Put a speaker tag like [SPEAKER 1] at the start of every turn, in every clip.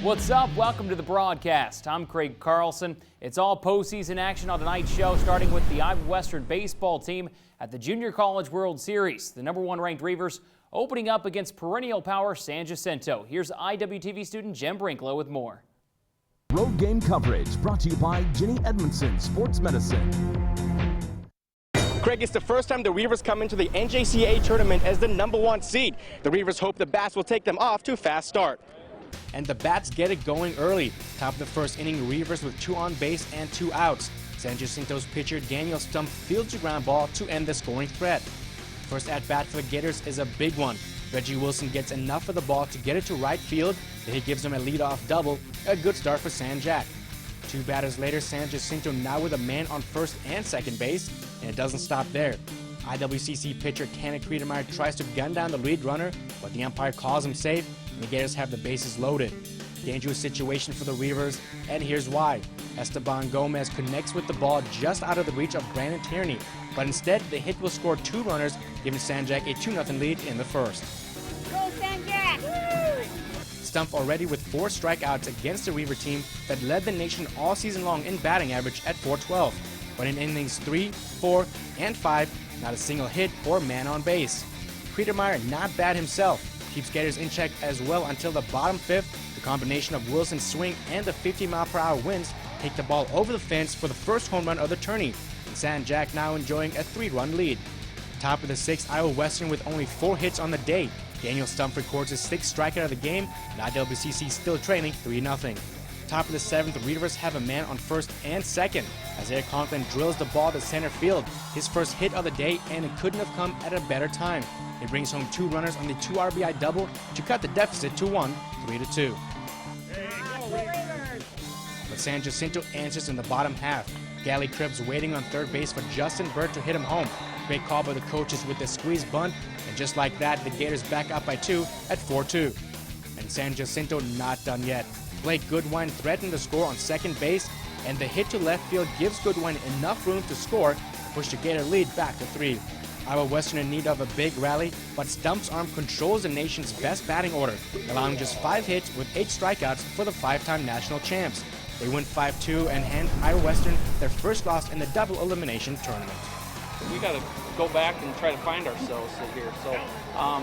[SPEAKER 1] What's up? Welcome to the broadcast. I'm Craig Carlson. It's all postseason action on tonight's show, starting with the Iowa Western baseball team at the Junior College World Series. The #1 ranked Reivers opening up against perennial power San Jacinto. Here's IWTV student Cem Brinklow with more.
[SPEAKER 2] Road game coverage brought to you by Jenny Edmondson Sports Medicine.
[SPEAKER 3] Craig, it's the first time the Reivers come into the NJCAA tournament as the #1 seed. The Reivers hope the Bats will take them off to a fast start. And the Bats get it going early. Top of the first inning, Reivers with 2 on base and 2 outs. San Jacinto's pitcher Daniel Stump fields a ground ball to end the scoring threat. First at bat for the Gators is a big one. Reggie Wilson gets enough of the ball to get it to right field. The hit gives him a leadoff double. A good start for San Jack. 2 batters later, San Jacinto now with a man on first and second base, and it doesn't stop there. IWCC pitcher Kenneth Creedemeyer tries to gun down the lead runner, but the umpire calls him safe, and the Gators have the bases loaded. Dangerous situation for the Reivers, and here's why. Esteban Gomez connects with the ball just out of the reach of Brandon Tierney, but instead the hit will score 2 runners, giving San Jack a 2-0 lead in the first.
[SPEAKER 4] Go San Jack! Woo!
[SPEAKER 3] Stump already with 4 strikeouts against the Reaver team that led the nation all season long in batting average at .412. But in innings 3, 4, and 5, not a single hit or man on base. Creedemeyer not bad himself. Keeps Gators in check as well until the bottom 5th. The combination of Wilson's swing and the 50-mile-per-hour winds take the ball over the fence for the first home run of the tourney. And San Jack now enjoying a 3-run lead. Top of the 6th, Iowa Western with only 4 hits on the day. Daniel Stump records his 6th strikeout of the game, and IWCC still trailing 3-0. Top of the 7th, the Reivers have a man on first and second as Eric Conklin drills the ball to center field. His first hit of the day, and it couldn't have come at a better time. He brings home 2 runners on the 2 RBI double to cut the deficit to 1, 3-2. But San Jacinto answers in the bottom half. Gally Cribbs waiting on third base for Justin Bird to hit him home. Great call by the coaches with the squeeze bunt, and just like that, the Gators back up by 2 at 4-2. And San Jacinto not done yet. Blake Goodwine threatened to score on second base, and the hit to left field gives Goodwine enough room to score to push the Gator lead back to 3. Iowa Western in need of a big rally, but Stump's arm controls the nation's best batting order, allowing just 5 hits with 8 strikeouts for the 5-time national champs. They win 5-2 and hand Iowa Western their first loss in the double elimination tournament.
[SPEAKER 5] We got to go back and try to find ourselves here. So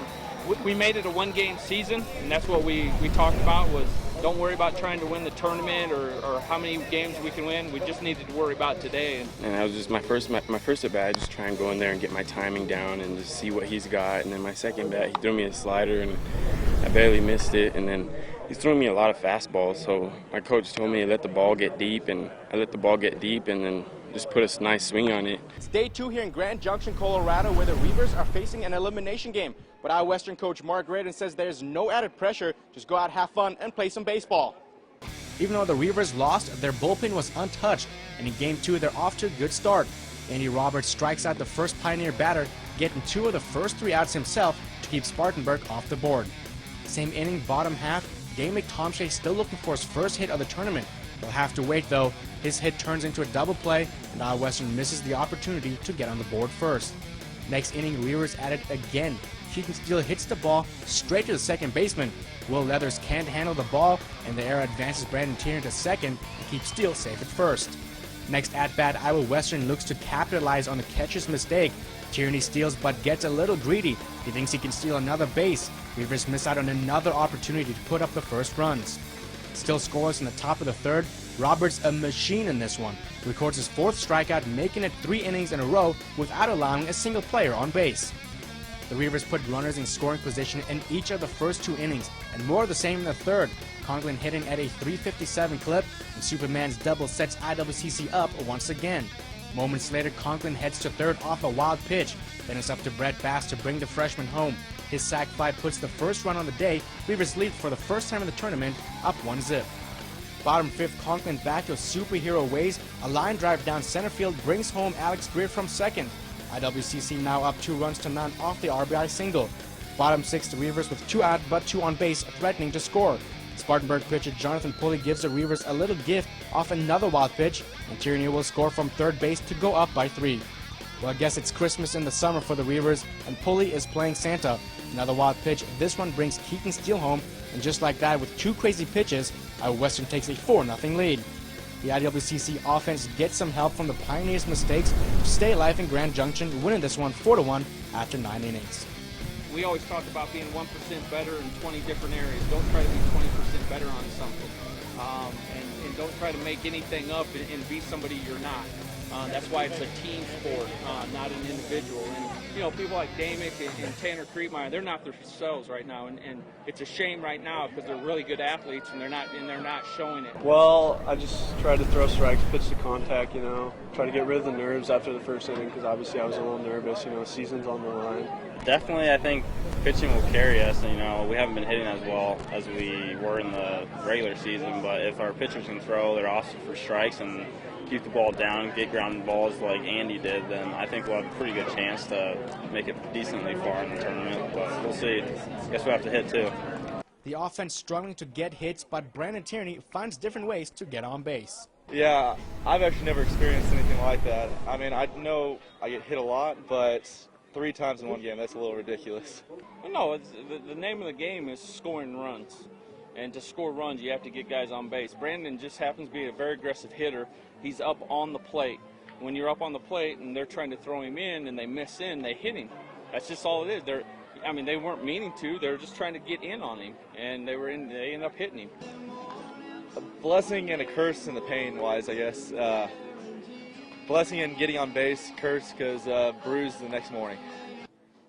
[SPEAKER 5] we made it a 1-game season, and that's what we talked about was don't worry about trying to win the tournament or how many games we can win. We just needed to worry about today.
[SPEAKER 6] And that was just my first at bat. Just try and go in there and get my timing down and just see what he's got. And then my second bat, he threw me a slider and I barely missed it. And then he's throwing me a lot of fastballs. So my coach told me to let the ball get deep, and I let the ball get deep and then just put a nice swing on it.
[SPEAKER 3] It's day 2 here in Grand Junction, Colorado, where the Reivers are facing an elimination game. But Iowa Western coach Mark Graydon says there's no added pressure. Just go out, have fun, and play some baseball. Even though the Reivers lost, their bullpen was untouched, and in Game 2, they're off to a good start. Andy Roberts strikes out the first Pioneer batter, getting 2 of the first 3 outs himself to keep Spartanburg off the board. Same inning, bottom half, Dave McTomshay still looking for his first hit of the tournament. He'll have to wait, though. His hit turns into a double play, and Iowa Western misses the opportunity to get on the board first. Next inning, Reivers at it again. Keaton Steele hits the ball straight to the second baseman. Will Leathers can't handle the ball, and the error advances Brandon Tierney to second and keeps Steele safe at first. Next at-bat, Iowa Western looks to capitalize on the catcher's mistake. Tierney steals but gets a little greedy. He thinks he can steal another base. Reivers miss out on another opportunity to put up the first runs. Still scoreless in the top of the 3rd. Roberts a machine in this one. Records his 4th strikeout, making it 3 innings in a row without allowing a single player on base. The Reivers put runners in scoring position in each of the first 2 innings, and more of the same in the 3rd. Conklin hitting at a .357 clip, and Superman's double sets IWCC up once again. Moments later, Conklin heads to 3rd off a wild pitch. Then it's up to Brett Bass to bring the freshman home. His sac fly puts the first run on the day. Reivers lead for the first time in the tournament, up 1-0. Bottom 5th, Conklin back to superhero ways. A line drive down center field brings home Alex Greer from second. IWCC now up 2 runs to none off the RBI single. Bottom 6th, the Reivers with 2 out but 2 on base, threatening to score. Spartanburg pitcher Jonathan Pulley gives the Reivers a little gift off another wild pitch, and Tierney will score from third base to go up by 3. Well, I guess it's Christmas in the summer for the Reivers, and Pulley is playing Santa. Another wild pitch. This one brings Keaton Steele home, and just like that, with 2 crazy pitches, Iowa Western takes a 4-0 lead. The IWCC offense gets some help from the Pioneers' mistakes to stay alive in Grand Junction, winning this one 4-1 after 9 innings.
[SPEAKER 5] We always talk about being 1% better in 20 different areas. Don't try to be 20% better on something. And don't try to make anything up and be somebody you're not. That's why it's a team sport, not an individual. And you know, people like Damick and Tanner Creekmeyer, they're not themselves right now, and it's a shame right now because they're really good athletes and they're not showing it.
[SPEAKER 7] Well, I just tried to throw strikes, pitch to contact, try to get rid of the nerves after the first inning because obviously I was a little nervous, season's on the line.
[SPEAKER 8] Definitely, I think pitching will carry us. We haven't been hitting as well as we were in the regular season, but if our pitchers can throw, they're awesome for strikes and keep the ball down, get ground balls like Andy did, then I think we'll have a pretty good chance to make it decently far in the tournament, but we'll see. I guess we'll have to hit too.
[SPEAKER 3] The offense struggling to get hits, but Brandon Tierney finds different ways to get on base.
[SPEAKER 9] Yeah, I've actually never experienced anything like that. I mean, I know I get hit a lot, but 3 times in one game, that's a little ridiculous.
[SPEAKER 5] No, the name of the game is scoring runs. And to score runs, you have to get guys on base. Brandon just happens to be a very aggressive hitter. He's up on the plate. When you're up on the plate and they're trying to throw him in and they miss in, they hit him. That's just all it is. They weren't meaning to. They were just trying to get in on him, and they ended up hitting him.
[SPEAKER 9] A blessing and a curse in the pain-wise, I guess. Blessing in getting on base, curse because bruised the next morning.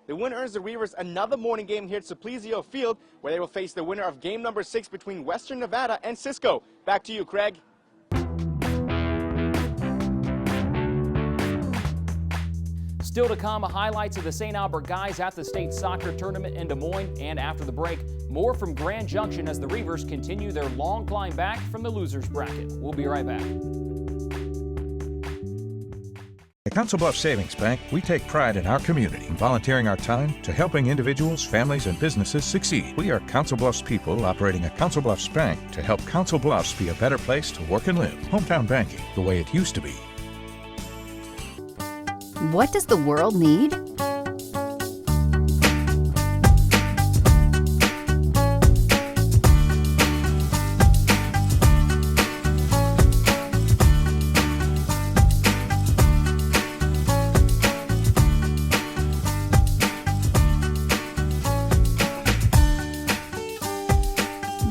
[SPEAKER 3] The win earns the Reivers another morning game here at Simplicio Field, where they will face the winner of game number 6 between Western Nevada and Cisco. Back to you, Craig.
[SPEAKER 1] Still to come, highlights of the St. Albert guys at the state soccer tournament in Des Moines. And after the break, more from Grand Junction as the Reivers continue their long climb back from the losers bracket. We'll be right back.
[SPEAKER 10] At Council Bluffs Savings Bank, we take pride in our community, volunteering our time to helping individuals, families, and businesses succeed. We are Council Bluffs people operating a Council Bluffs bank to help Council Bluffs be a better place to work and live. Hometown banking, the way it used to be.
[SPEAKER 11] What does the world need?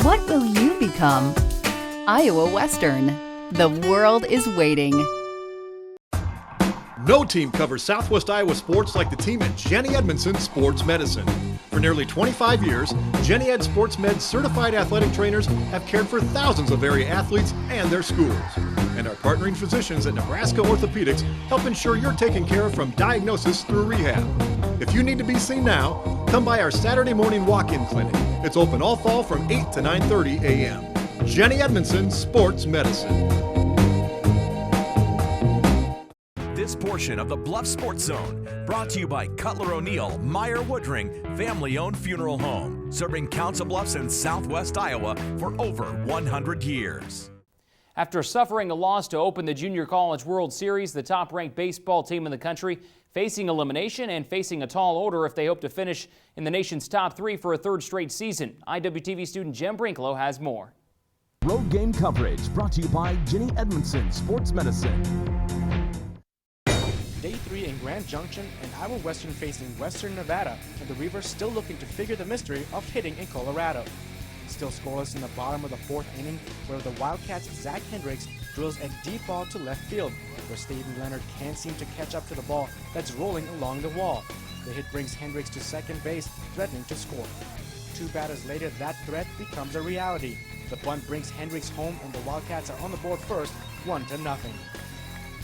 [SPEAKER 11] What will you become? Iowa Western. The world is waiting.
[SPEAKER 12] No team covers Southwest Iowa sports like the team at Jenny Edmondson Sports Medicine. For nearly 25 years, Jenny Ed Sports Med certified athletic trainers have cared for thousands of area athletes and their schools. And our partnering physicians at Nebraska Orthopedics help ensure you're taken care of from diagnosis through rehab. If you need to be seen now, come by our Saturday morning walk-in clinic. It's open all fall from 8 to 9:30 a.m. Jenny Edmondson Sports Medicine.
[SPEAKER 2] This portion of the Bluff Sports Zone brought to you by Cutler O'Neill Meyer Woodring family-owned funeral home, serving Council Bluffs in Southwest Iowa for over 100 years.
[SPEAKER 1] After suffering a loss to open the Junior College World Series, the top-ranked baseball team in the country facing elimination and facing a tall order if they hope to finish in the nation's top 3 for a 3rd straight season. IWTV student Cem Brinklow has more.
[SPEAKER 2] Road game coverage brought to you by Jenny Edmondson Sports Medicine.
[SPEAKER 3] Day 3 in Grand Junction and Iowa Western facing Western Nevada, and the Reivers still looking to figure the mystery of hitting in Colorado. Still scoreless in the bottom of the 4th inning, where the Wildcats' Zach Hendricks drills a deep ball to left field, where Steven Leonard can't seem to catch up to the ball that's rolling along the wall. The hit brings Hendricks to second base, threatening to score. 2 batters later, that threat becomes a reality. The bunt brings Hendricks home, and the Wildcats are on the board first, 1-0.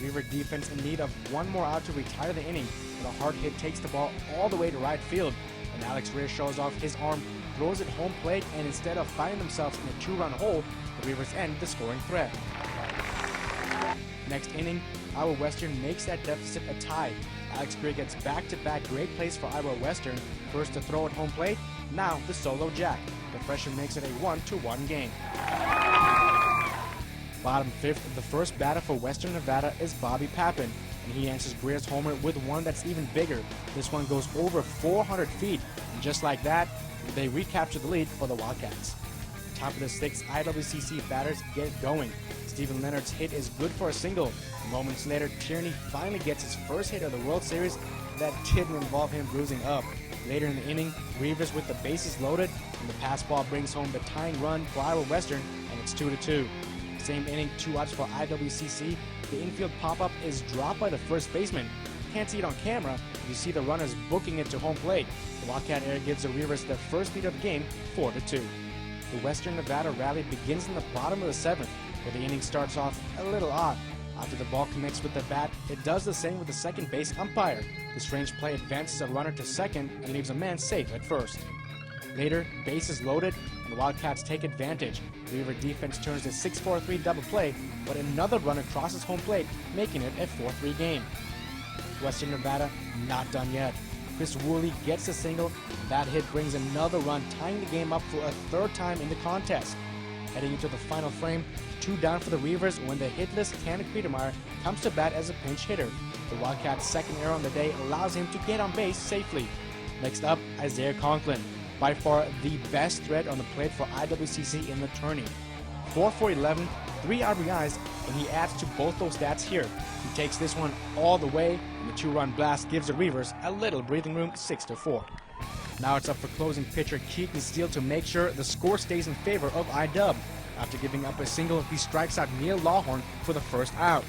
[SPEAKER 3] Reaver defense in need of one more out to retire the inning, but a hard hit takes the ball all the way to right field, and Alex Rear shows off his arm, throws it home plate, and instead of finding themselves in a 2-run hole, the Reivers end the scoring threat. Next inning, Iowa Western makes that deficit a tie. Alex Greer gets back-to-back great plays for Iowa Western, first to throw at home plate, now the solo jack. The freshman makes it a 1-1 game. Bottom 5th, the first batter for Western Nevada is Bobby Pappin, and he answers Greer's homer with one that's even bigger. This one goes over 400 feet, and just like that, they recapture the lead for the Wildcats. top of the sixth, IWCC batters get going. Stephen Leonard's hit is good for a single. Moments later, Tierney finally gets his first hit of the World Series that didn't involve him bruising up. Later in the inning, Reivers with the bases loaded, and the pass ball brings home the tying run for Iowa Western, and it's 2-2. Same inning, 2 outs for IWCC. The infield pop-up is dropped by the first baseman. Can't see it on camera, but you see the runners booking it to home plate. The Wildcat air gives the Reivers their first lead of the game, 4-2. The Western Nevada rally begins in the bottom of the 7th, where the inning starts off a little odd. After the ball connects with the bat, it does the same with the second base umpire. The strange play advances a runner to second and leaves a man safe at first. Later, base is loaded and Wildcats take advantage. Weaver defense turns a 6-4-3 double play, but another runner crosses home plate, making it a 4-3 game. Western Nevada not done yet. Chris Woolley gets a single. That hit brings another run, tying the game up for a third time in the contest. Heading into the final frame, 2 down for the Reivers when the hitless Tanner Kriedemeyer comes to bat as a pinch hitter. The Wildcats' second error on the day allows him to get on base safely. Next up, Isaiah Conklin, by far the best threat on the plate for IWCC in the tourney. 4 for 11, 3 RBIs, and he adds to both those stats here. He takes this one all the way, and the 2-run blast gives the Reivers a little breathing room, 6-4. Now it's up for closing pitcher Keaton Steele to make sure the score stays in favor of IW. After giving up a single, he strikes out Neil Lawhorn for the first out.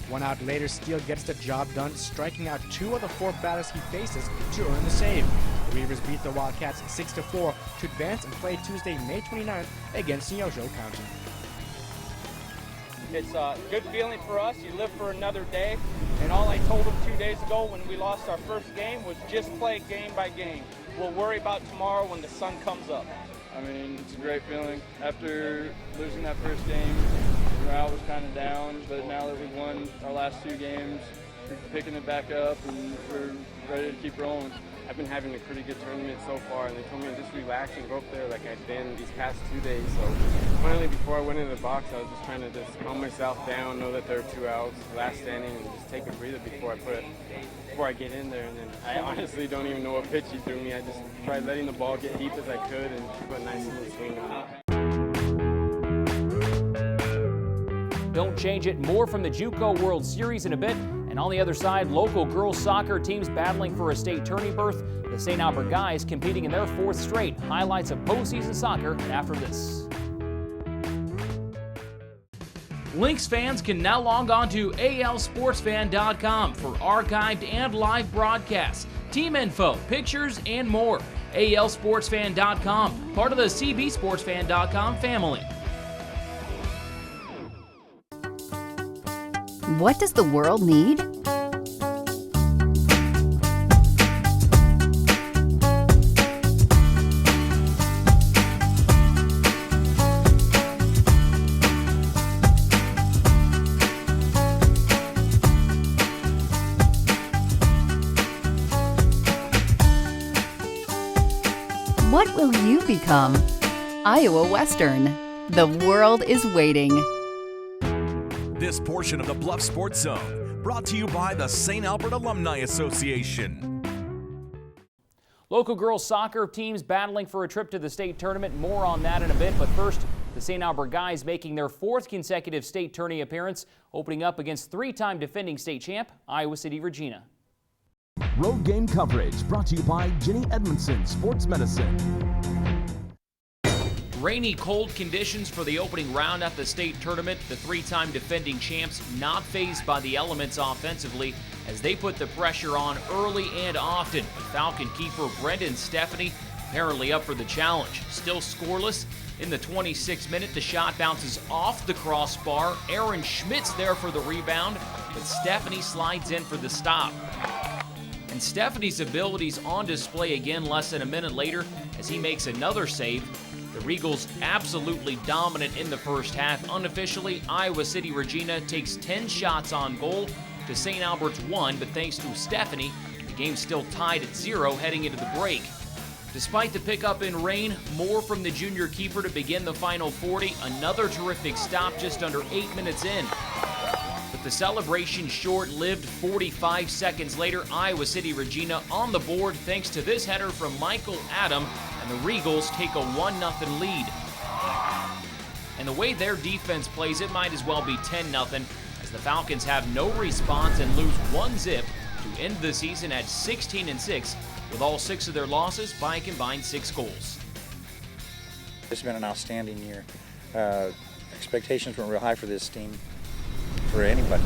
[SPEAKER 3] 1 out later, Steele gets the job done, striking out 2 of the 4 batters he faces to earn the save. The Reivers beat the Wildcats 6-4 to advance and play Tuesday, May 29th against Neosho County.
[SPEAKER 5] It's a good feeling for us. You live for another day. And all I told them 2 days ago when we lost our first game was just play game by game. We'll worry about tomorrow when the sun comes up.
[SPEAKER 7] I mean, it's a great feeling. After losing that first game, morale was kind of down, but now that we've won our last 2 games, we're picking it back up and we're ready to keep rolling.
[SPEAKER 6] I've been having a pretty good tournament so far, and they told me to just relax and go up there like I've been these past 2 days. So finally, before I went into the box, I was just trying to just calm myself down, know that there are 2 outs, last inning, and just take a breather before I get in there. And then I honestly don't even know what pitch he threw me. I just tried letting the ball get deep as I could and put a nice little swing on it.
[SPEAKER 1] Don't change it. More from the JUCO World Series in a bit. And on the other side, local girls soccer teams battling for a state tourney berth. The St. Albert Guys competing in their 4th straight. Highlights of postseason soccer after this. Lynx fans can now log on to alsportsfan.com for archived and live broadcasts, team info, pictures, and more. alsportsfan.com, part of the cbsportsfan.com family.
[SPEAKER 11] What does the world need? What will you become? Iowa Western. The world is waiting.
[SPEAKER 2] This portion of the Bluffs Sports Zone brought to you by the St. Albert Alumni Association.
[SPEAKER 1] Local girls soccer teams battling for a trip to the state tournament. More on that in a bit, but first, the St. Albert Guys making their 4th consecutive state tourney appearance, opening up against 3-time defending state champ Iowa City Regina.
[SPEAKER 2] Road game coverage brought to you by Jenny Edmondson Sports Medicine.
[SPEAKER 1] Rainy, cold conditions for the opening round at the state tournament. The 3-time defending champs not fazed by the elements offensively as they put the pressure on early and often. Falcon keeper Brendan Stephanie apparently up for the challenge. Still scoreless in the 26th minute. The shot bounces off the crossbar. Aaron Schmidt's there for the rebound, but Stephanie slides in for the stop. And Stephanie's abilities on display again less than a minute later as he makes another save. The Regals absolutely dominant in the first half. Unofficially, Iowa City Regina takes 10 shots on goal to St. Albert's 1, but thanks to Stephanie, the game's still tied at 0 heading into the break. Despite the pickup in rain, more from the junior keeper to begin the final 40. Another terrific stop just under 8 minutes in. But the celebration short-lived. 45 seconds later, Iowa City Regina on the board thanks to this header from Michael Adam, and the Regals take a 1-0 lead. and the way their defense plays, it might as well be 10-0, as the Falcons have no response and lose 1-0 to end the season at 16-6, with all 6 of their losses by a combined 6 goals.
[SPEAKER 13] It's been an outstanding year. Expectations were real high for this team, for anybody.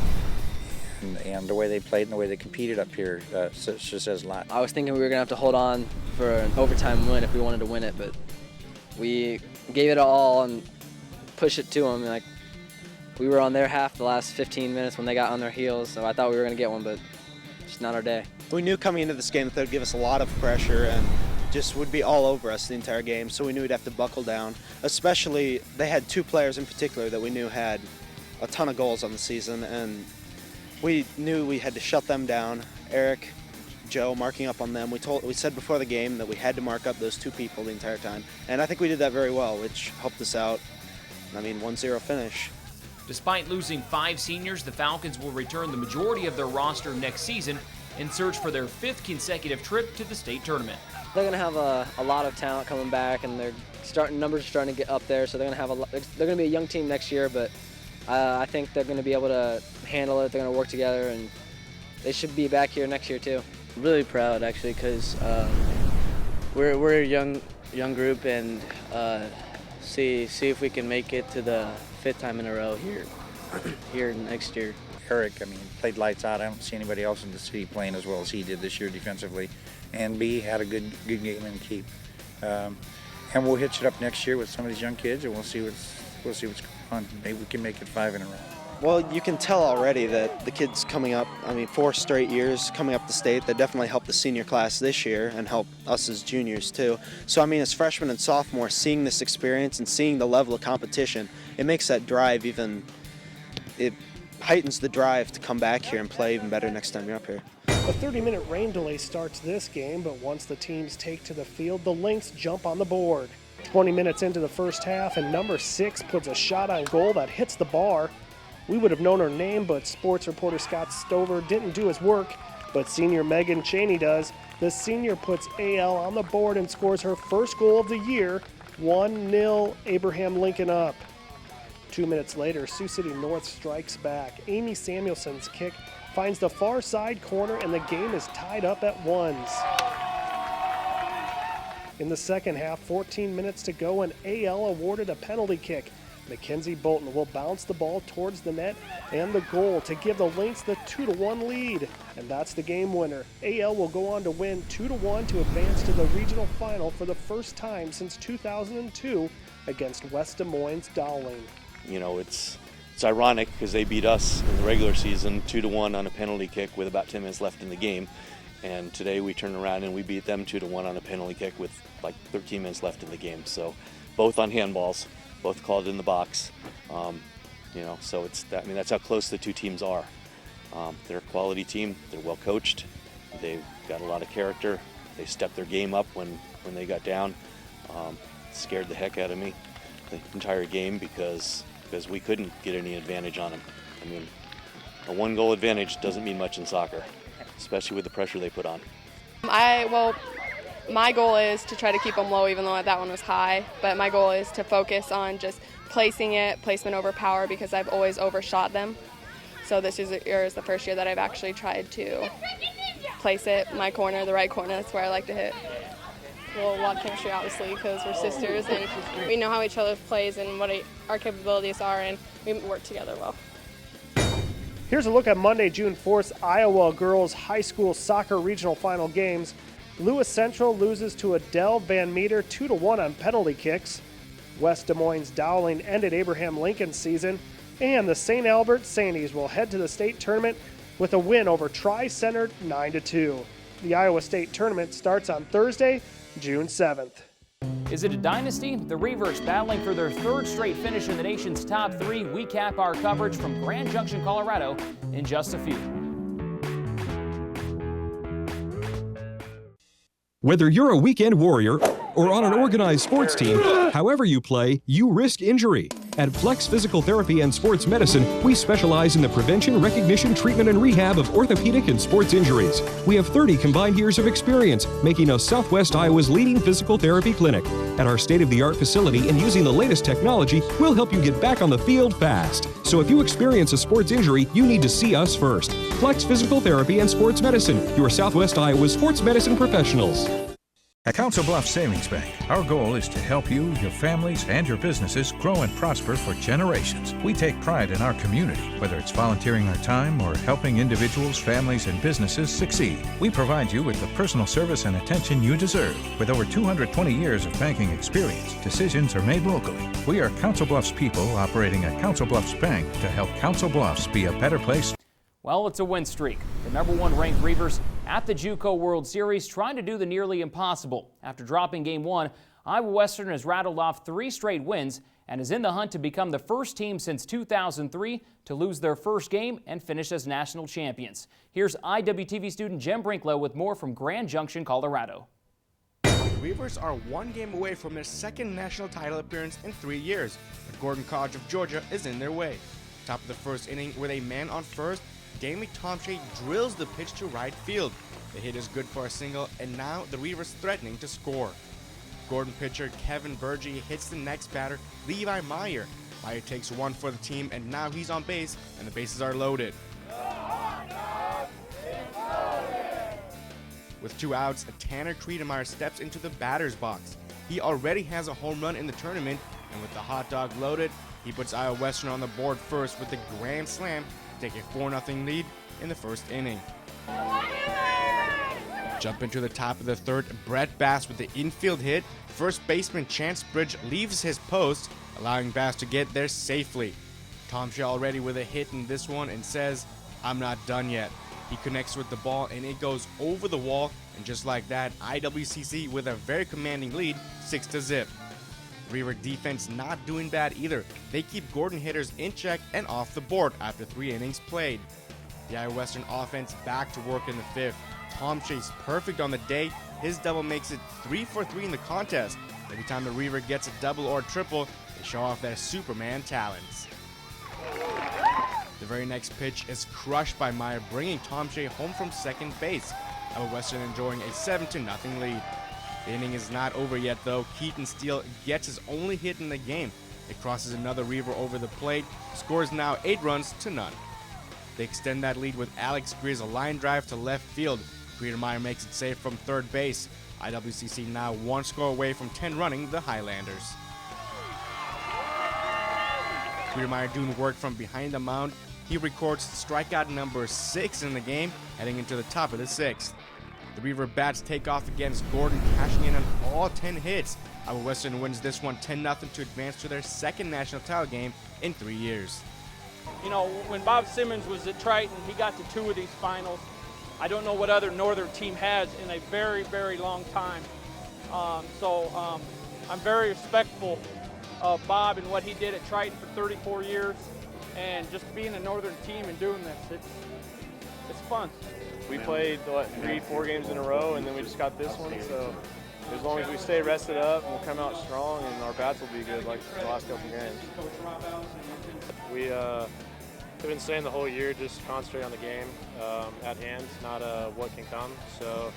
[SPEAKER 13] And the way they played and the way they competed up here just says a lot.
[SPEAKER 14] I was thinking we were going to have to hold on for an overtime win if we wanted to win it, but we gave it all and pushed it to them. Like, we were on their half the last 15 minutes when they got on their heels, so I thought we were going to get one, but it's not our day.
[SPEAKER 15] We knew coming into this game that they would give us a lot of pressure and just would be all over us the entire game, so we knew we'd have to buckle down. Especially, they had 2 players in particular that we knew had a ton of goals on the season, and we knew we had to shut them down. Eric, Joe, marking up on them. We said before the game that we had to mark up those 2 people the entire time, and I think we did that very well, which helped us out. I mean, 1-0 finish.
[SPEAKER 1] Despite losing 5 seniors, the Falcons will return the majority of their roster next season in search for their 5th consecutive trip to the state tournament.
[SPEAKER 14] They're going to have a lot of talent coming back, and their numbers are starting to get up there, so they're going to be a young team next year, but I think they're going to be able to handle it. They're going to work together, and they should be back here next year too.
[SPEAKER 16] Really proud, actually, because we're a young group, and see if we can make it to the 5th time in a row here next year.
[SPEAKER 13] Eric, I mean, played lights out. I don't see anybody else in the city playing as well as he did this year defensively. And B, had a good game and keep. And we'll hitch it up next year with some of these young kids, and we'll see what's going on. Maybe we can make it 5 in a row.
[SPEAKER 15] Well, you can tell already that the kids coming up, 4 straight years coming up the state, that definitely helped the senior class this year and helped us as juniors too. So, as freshmen and sophomores, seeing this experience and seeing the level of competition, it makes that drive it heightens the drive to come back here and play even better next time you're up here.
[SPEAKER 17] A 30-minute rain delay starts this game, but once the teams take to the field, the Lynx jump on the board. 20 minutes into the first half, and number 6 puts a shot on goal that hits the bar. We would have known her name, but sports reporter Scott Stover didn't do his work, but senior Megan Cheney does. The senior puts AL on the board and scores her first goal of the year, 1-0 Abraham Lincoln up. 2 minutes later, Sioux City North strikes back. Amy Samuelson's kick finds the far side corner, and the game is tied up at 1s. In the second half, 14 minutes to go, and AL awarded a penalty kick. Mackenzie Bolton will bounce the ball towards the net and the goal to give the Lynx the 2-1 lead. And that's the game winner. AL will go on to win 2-1 to advance to the regional final for the first time since 2002 against West Des Moines Dowling.
[SPEAKER 18] It's ironic because they beat us in the regular season 2-1 on a penalty kick with about 10 minutes left in the game. And today we turn around and we beat them 2-1 on a penalty kick with like 13 minutes left in the game. So both on handballs, both called in the box. So that's how close the 2 teams are. They're a quality team. They're well coached. They've got a lot of character. They stepped their game up when they got down. Scared the heck out of me the entire game because we couldn't get any advantage on them. A 1-goal advantage doesn't mean much in soccer, especially with the pressure they put on.
[SPEAKER 19] My goal is to try to keep them low, even though that one was high. But my goal is to focus on just placement over power, because I've always overshot them. So this year is the first year that I've actually tried to place it my corner, the right corner. That's where I like to hit. Well, a lot of chemistry, obviously, because we're sisters and we know how each other plays and what our capabilities are, and we work together well.
[SPEAKER 17] Here's a look at Monday, June 4th, Iowa girls high school soccer regional final games. Lewis Central loses to Adele Van Meter 2-1 on penalty kicks. West Des Moines Dowling ended Abraham Lincoln's season. And the St. Albert Sandies will head to the state tournament with a win over Tri-Center 9-2. The Iowa State tournament starts on Thursday, June 7th.
[SPEAKER 1] Is it a dynasty? The Reivers battling for their 3rd straight finish in the nation's top 3. We cap our coverage from Grand Junction, Colorado in just a few.
[SPEAKER 20] Whether you're a weekend warrior or on an organized sports team, however you play, you risk injury. At Flex Physical Therapy and Sports Medicine, we specialize in the prevention, recognition, treatment, and rehab of orthopedic and sports injuries. We have 30 combined years of experience, making us Southwest Iowa's leading physical therapy clinic. At our state-of-the-art facility and using the latest technology, we'll help you get back on the field fast. So if you experience a sports injury, you need to see us first. Flex Physical Therapy and Sports Medicine, your Southwest Iowa sports medicine professionals.
[SPEAKER 10] At Council Bluffs Savings Bank, our goal is to help you, your families, and your businesses grow and prosper for generations. We take pride in our community, whether it's volunteering our time or helping individuals, families, and businesses succeed. We provide you with the personal service and attention you deserve. With over 220 years of banking experience, decisions are made locally. We are Council Bluffs people operating at Council Bluffs Bank to help Council Bluffs be a better place.
[SPEAKER 1] Well, it's a win streak. The #1 ranked Reivers at the JUCO World Series trying to do the nearly impossible. After dropping Game 1, Iowa Western has rattled off 3 straight wins and is in the hunt to become the first team since 2003 to lose their first game and finish as national champions. Here's IWTV student Cem Brinklow with more from Grand Junction, Colorado.
[SPEAKER 3] Reivers are 1 game away from their second national title appearance in 3 years, but Gordon College of Georgia is in their way. Top of the first inning with a man on first, Damie Tomshay drills the pitch to right field. The hit is good for a single, and now the Reivers threatening to score. Gordon pitcher Kevin Burgee hits the next batter, Levi Meyer. Meyer takes 1 for the team, and now he's on base, and the bases are loaded. With 2 outs, Tanner Triedemeyer steps into the batter's box. He already has a home run in the tournament, and with the hot dog loaded, he puts Iowa Western on the board first with a grand slam, take a 4-0 lead in the first inning. Jump into the top of the third, Brett Bass with the infield hit. First baseman Chance Bridge leaves his post, allowing Bass to get there safely. Tomshay already with a hit in this one and says, "I'm not done yet." He connects with the ball and it goes over the wall, and just like that, IWCC with a very commanding lead, 6-0. Reiver defense not doing bad either. They keep Gordon hitters in check and off the board after 3 innings played. The Iowa Western offense back to work in the 5th. Tomshay's perfect on the day. His double makes it 3 for 3 in the contest. Every time the Reiver gets a double or triple, they show off their Superman talents. The very next pitch is crushed by Meyer, bringing Tomshay home from second base. Iowa Western enjoying a 7-0 lead. The inning is not over yet, though. Keaton Steele gets his only hit in the game. It crosses another Reiver over the plate, scores now 8 runs to none. They extend that lead with Alex Greer's line drive to left field. Griedemeyer makes it safe from third base. IWCC now 1 score away from 10 running the Highlanders. Griedemeyer doing work from behind the mound. He records strikeout number 6 in the game, heading into the top of the 6th. The Reiver bats take off against Gordon, cashing in on all 10 hits. Iowa Western wins this one 10-0 to advance to their second national title game in 3 years.
[SPEAKER 5] You know, when Bob Simmons was at Triton, he got to 2 of these finals. I don't know what other Northern team has in a very, very long time. I'm very respectful of Bob and what he did at Triton for 34 years. And just being a Northern team and doing this, it's fun.
[SPEAKER 21] We played, 3-4 games in a row, and then we just got this one. So as long as we stay rested up, we'll come out strong, and our bats will be good like the last couple games. We've been saying the whole year, just concentrate on the game at hand, not what can come. So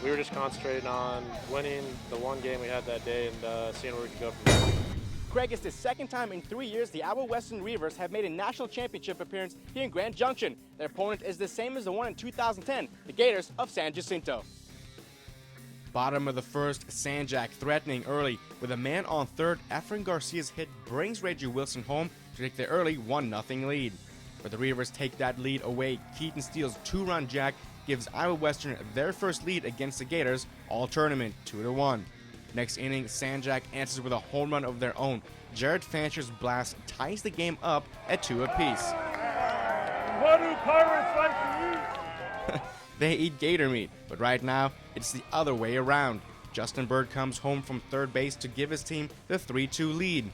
[SPEAKER 21] we were just concentrating on winning the 1 game we had that day and seeing where we could go from there.
[SPEAKER 3] Craig, it's the second time in 3 years the Iowa Western Reivers have made a national championship appearance here in Grand Junction. Their opponent is the same as the one in 2010, the Gators of San Jacinto. Bottom of the first, Sanjak threatening early. With a man on third, Efren Garcia's hit brings Reggie Wilson home to take the early 1-0 lead. But the Reivers take that lead away. Keaton Steele's 2-run jack gives Iowa Western their first lead against the Gators all tournament, 2-1. Next inning, Sanjak answers with a home run of their own. Jared Fancher's blast ties the game up at 2 apiece.
[SPEAKER 21] What do Pirates like to eat?
[SPEAKER 3] They eat gator meat, but right now, it's the other way around. Justin Bird comes home from third base to give his team the 3-2 lead.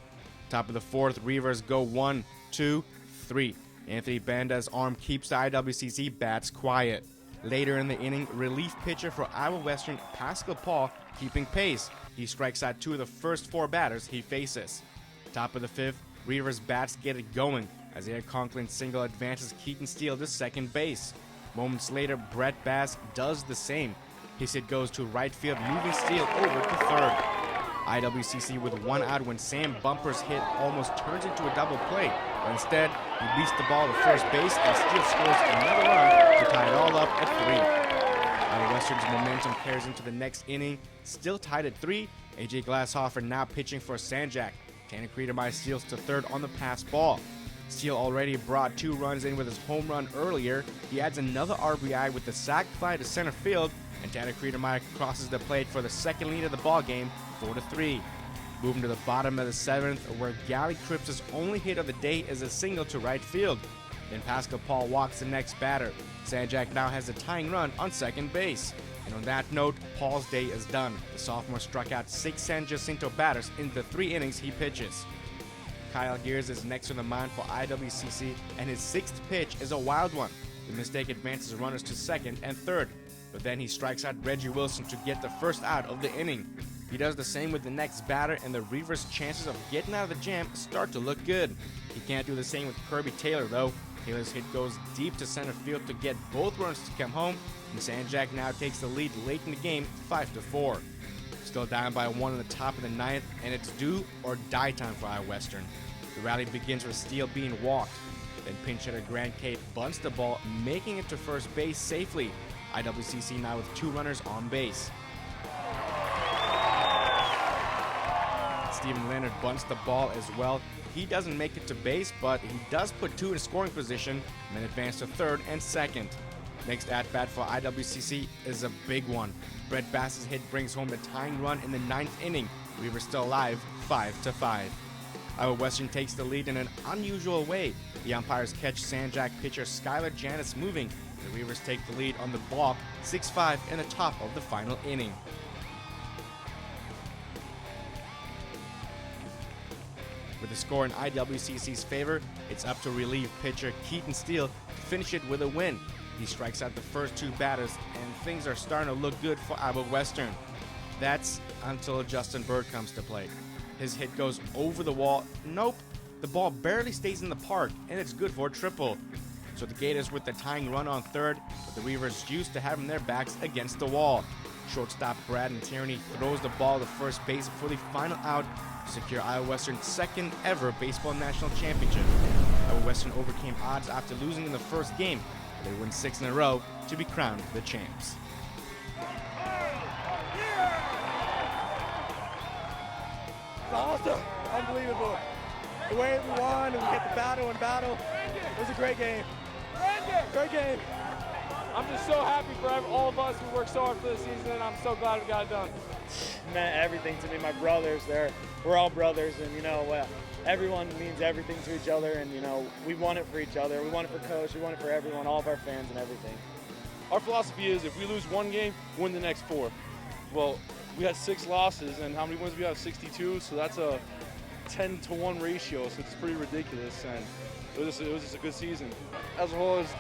[SPEAKER 3] Top of the 4th, Reivers go 1, 2, 3. Anthony Banda's arm keeps the IWCC bats quiet. Later in the inning, relief pitcher for Iowa Western, Pascal Paul, keeping pace. He strikes out 2 of the first 4 batters he faces. Top of the 5th, Reivers bats get it going as Eric Conklin's single advances Keaton Steele to second base. Moments later, Brett Bass does the same. His hit goes to right field, moving Steele over to third. IWCC with one out when Sam Bumper's hit almost turns into a double play, but instead he beats the ball to first base and Steele scores another run to tie it all up at 3. Iowa Western's momentum carries into the next inning, still tied at 3. AJ Glashofer now pitching for Sanjak. Tanner Kriedemeyer steals to third on the pass ball. Steele already brought 2 runs in with his home run earlier. He adds another RBI with the sac fly to center field, and Tanner Kriedemeyer crosses the plate for the second lead of the ball game, 4-3. Moving to the bottom of the 7th, where Gally Cripps' only hit of the day is a single to right field. Then Pascal Paul walks the next batter. Sanjak now has a tying run on second base. And on that note, Paul's day is done. The sophomore struck out 6 San Jacinto batters in the 3 innings he pitches. Kyle Gears is next on the mound for IWCC, and his 6th pitch is a wild one. The mistake advances runners to second and third, but then he strikes out Reggie Wilson to get the first out of the inning. He does the same with the next batter, and the Reivers' chances of getting out of the jam start to look good. He can't do the same with Kirby Taylor, though. Taylor's hit goes deep to center field to get both runs to come home, and Sanjak now takes the lead late in the game, 5-4. Still down by 1 in the top of the 9th, and it's do or die time for Iowa Western. The rally begins with Steele being walked. Then pinch hitter Grant Cate bunts the ball, making it to first base safely. IWCC now with 2 runners on base. Steven Leonard bunts the ball as well. He doesn't make it to base, but he does put 2 in scoring position and then advance to third and second. Next at-bat for IWCC is a big one. Brett Bass's hit brings home the tying run in the 9th inning. Reivers still alive, 5-5. Iowa Western takes the lead in an unusual way. The umpires catch Sanjak pitcher Skylar Janis moving. The Reivers take the lead on the balk, 6-5 in the top of the final inning. With the score in IWCC's favor, it's up to relief pitcher Keaton Steele to finish it with a win. He strikes out the first 2 batters, and things are starting to look good for Iowa Western. That's until Justin Bird comes to play. His hit goes over the wall. Nope, the ball barely stays in the park, and it's good for a triple. So the Gators with the tying run on third, but the Reivers used to having their backs against the wall. Shortstop Braden Tierney throws the ball to first base for the final out to secure Iowa Western's 2nd ever baseball national championship. Iowa Western overcame odds after losing in the first game. They win 6 in a row to be crowned the champs.
[SPEAKER 4] Awesome, unbelievable. The way we won and we get the battle and battle. It was a great game. Great game.
[SPEAKER 5] I'm just so happy for all of us who worked so hard for this season, and I'm so glad we got it done.
[SPEAKER 4] It meant everything to me. My brothers, we're all brothers, and everyone means everything to each other, and we want it for each other. We want it for coach. We want it for everyone, all of our fans and everything.
[SPEAKER 5] Our philosophy is if we lose 1 game, win the next 4. Well, we had 6 losses, and how many wins we have? 62. So that's a 10-to-1 ratio. So it's pretty ridiculous, and it was just a good season.
[SPEAKER 7] As a whole, it's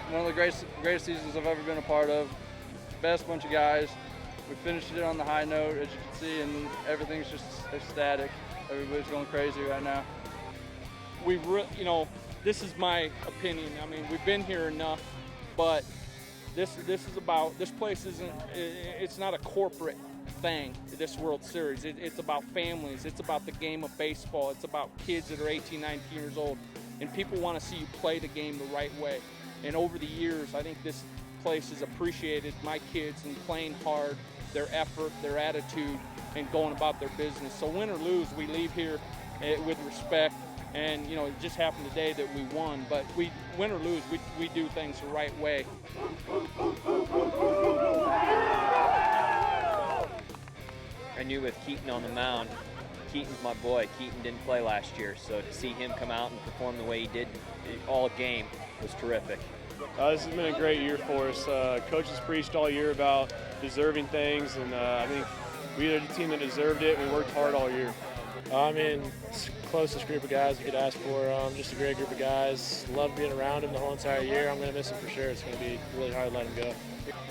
[SPEAKER 7] one of the greatest seasons I've ever been a part of. Best bunch of guys. We finished it on the high note, as you can see, and everything's just ecstatic. Everybody's going crazy right now. This is my opinion. I mean, we've been here enough, but this place it's not a corporate thing, this World Series. It's about families. It's about the game of baseball. It's about kids that are 18, 19 years old, and people want to see you play the game the right way. And over the years, I think this place has appreciated my kids and playing hard, their effort, their attitude, and going about their business. So win or lose, we leave here with respect. And it just happened today that we won, but win or lose, we do things the right way.
[SPEAKER 22] I knew with Keaton on the mound, Keaton's my boy. Keaton didn't play last year, so to see him come out and perform the way he did all game was terrific.
[SPEAKER 21] This has been a great year for us. Coaches preached all year about deserving things, and I think we are the team that deserved it. We worked hard all year. It's the closest group of guys we could ask for. Just a great group of guys. Love being around him the whole entire year. I'm going to miss him for sure. It's going to be really hard to let him go.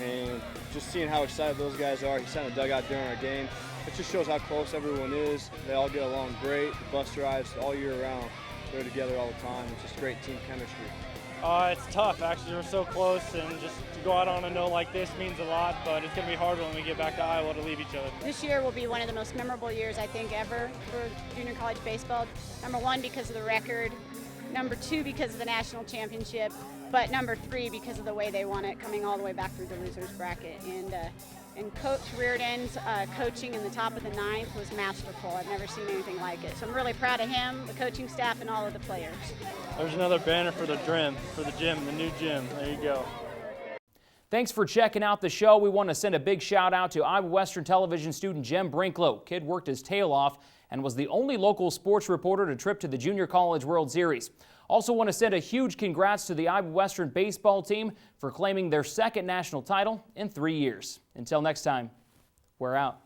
[SPEAKER 21] And just seeing how excited those guys are, he's kind of dug out during our game. It just shows how close everyone is. They all get along great. The bus drives all year round. They're together all the time. It's just great team chemistry.
[SPEAKER 8] It's tough, actually. We're so close, and just to go out on a note like this means a lot, but it's going to be hard when we get back to Iowa to leave each other.
[SPEAKER 9] This year will be one of the most memorable years, I think, ever for junior college baseball. Number one, because of the record. Number two, because of the national championship. But number three, because of the way they won it, coming all the way back through the losers bracket. And Coach Reardon's coaching in the top of the ninth was masterful. I've never seen anything like it. So I'm really proud of him, the coaching staff, and all of the players.
[SPEAKER 8] There's another banner for the gym, the new gym. There you go.
[SPEAKER 1] Thanks for checking out the show. We want to send a big shout out to Iowa Western Television student Cem Brinklow. Kid worked his tail off and was the only local sports reporter to trip to the Junior College World Series. Also want to send a huge congrats to the Iowa Western baseball team for claiming their second national title in 3 years. Until next time, we're out.